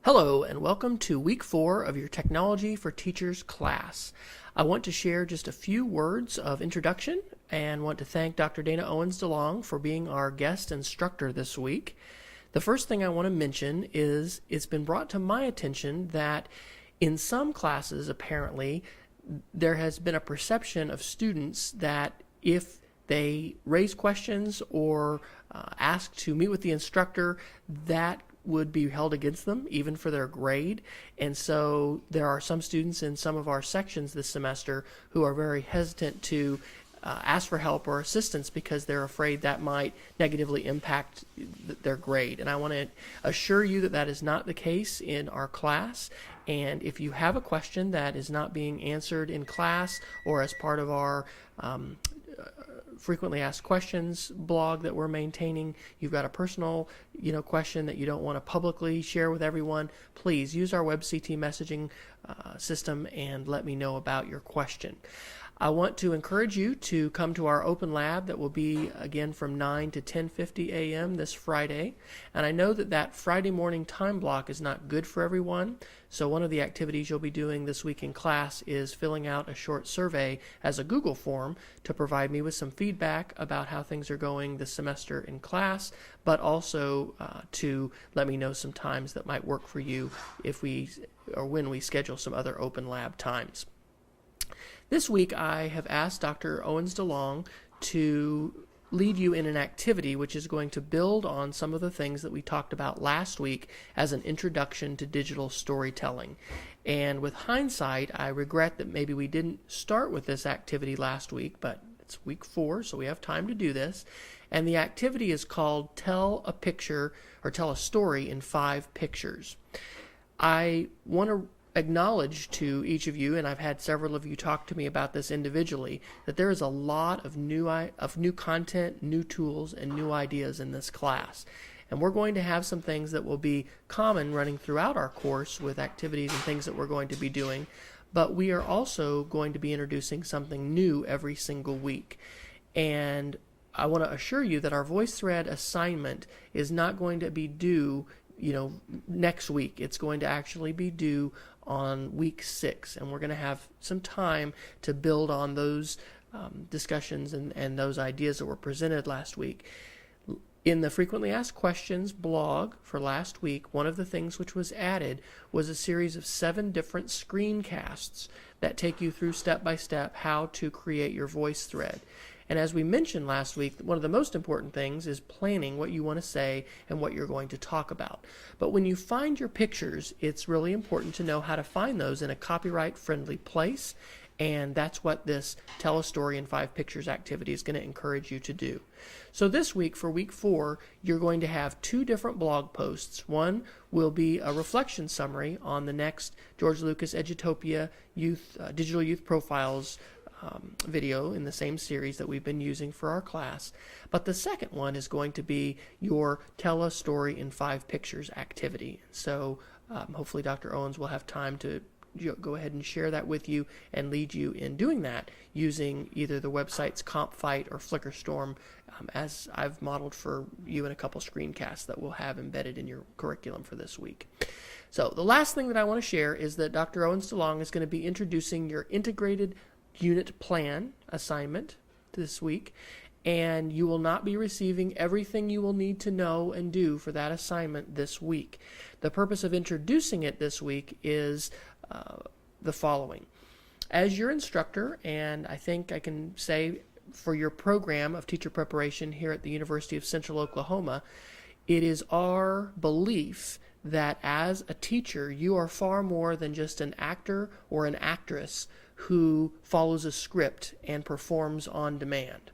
Hello and welcome to week 4 of your Technology for Teachers class. I want to share just a few words of introduction and want to thank Dr. Dana Owens DeLong for being our guest instructor this week. The first thing I want to mention is it's been brought to my attention that in some classes, apparently, there has been a perception of students that if they raise questions or ask to meet with the instructor, that would be held against them, even for their grade. And so there are some students in some of our sections this semester who are very hesitant to ask for help or assistance because they're afraid that might negatively impact their grade. And I want to assure you that that is not the case in our class. And if you have a question that is not being answered in class or as part of our frequently asked questions blog that we're maintaining, you've got a personal question that you don't want to publicly share with everyone, please use our WebCT messaging system and let me know about your question. I want to encourage you to come to our open lab that will be again from 9 to 10:50 a.m. this Friday. And I know that that Friday morning time block is not good for everyone. So one of the activities you'll be doing this week in class is filling out a short survey as a Google form to provide me with some feedback about how things are going this semester in class, but also to let me know some times that might work for you if we or when we schedule some other open lab times. This week I have asked Dr. Owens DeLong to lead you in an activity which is going to build on some of the things that we talked about last week as an introduction to digital storytelling. And with hindsight, I regret that maybe we didn't start with this activity last week, but it's week 4, so we have time to do this. And the activity is called Tell a Picture or Tell a Story in 5 Pictures. I want to acknowledge to each of you, and I've had several of you talk to me about this individually, that there is a lot of new content, new tools, and new ideas in this class. And we're going to have some things that will be common running throughout our course with activities and things that we're going to be doing, but we are also going to be introducing something new every single week. And I want to assure you that our VoiceThread assignment is not going to be due next week. It's going to actually be due on week 6, and we're going to have some time to build on those discussions and those ideas that were presented last week. In the Frequently Asked Questions blog for last week, one of the things which was added was a series of 7 different screencasts that take you through step by step how to create your voice thread. And as we mentioned last week, one of the most important things is planning what you want to say and what you're going to talk about. But when you find your pictures, it's really important to know how to find those in a copyright-friendly place, and that's what this Tell a Story in 5 Pictures activity is going to encourage you to do. So this week, for week 4, you're going to have 2 different blog posts. One will be a reflection summary on the next George Lucas Edutopia Digital Youth Profiles video in the same series that we've been using for our class. But the second one is going to be your Tell a Story in 5 Pictures activity. So hopefully Dr. Owens will have time to go ahead and share that with you and lead you in doing that using either the websites CompFight or Flickerstorm as I've modeled for you in a couple screencasts that we'll have embedded in your curriculum for this week. So the last thing that I want to share is that Dr. Owens DeLong is going to be introducing your integrated unit plan assignment this week, and you will not be receiving everything you will need to know and do for that assignment this week. The purpose of introducing it this week is the following. As your instructor, and I think I can say for your program of teacher preparation here at the University of Central Oklahoma, it is our belief that as a teacher, you are far more than just an actor or an actress who follows a script and performs on demand.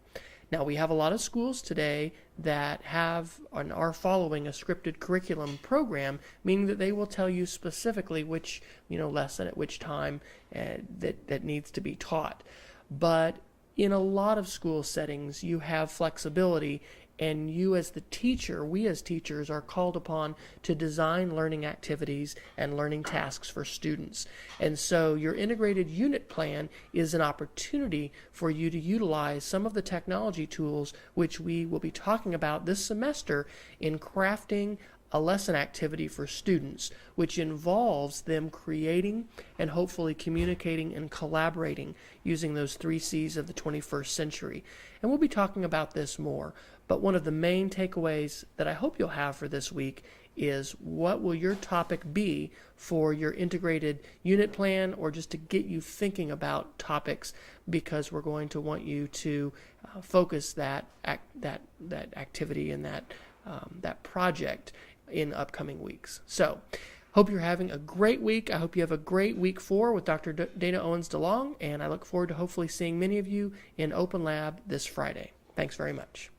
Now, we have a lot of schools today that have and are following a scripted curriculum program, meaning that they will tell you specifically which lesson at which time that needs to be taught. But in a lot of school settings, you have flexibility, and you as the teacher, we as teachers are called upon to design learning activities and learning tasks for students. And so your integrated unit plan is an opportunity for you to utilize some of the technology tools which we will be talking about this semester in crafting a lesson activity for students, which involves them creating and hopefully communicating and collaborating using those 3 C's of the 21st century. And we'll be talking about this more, but one of the main takeaways that I hope you'll have for this week is what will your topic be for your integrated unit plan, or just to get you thinking about topics, because we're going to want you to focus that activity and that project in upcoming weeks. So hope you're having a great week. I hope you have a great week 4 with Dr. Dana Owens DeLong, and I look forward to hopefully seeing many of you in Open Lab this Friday. Thanks very much.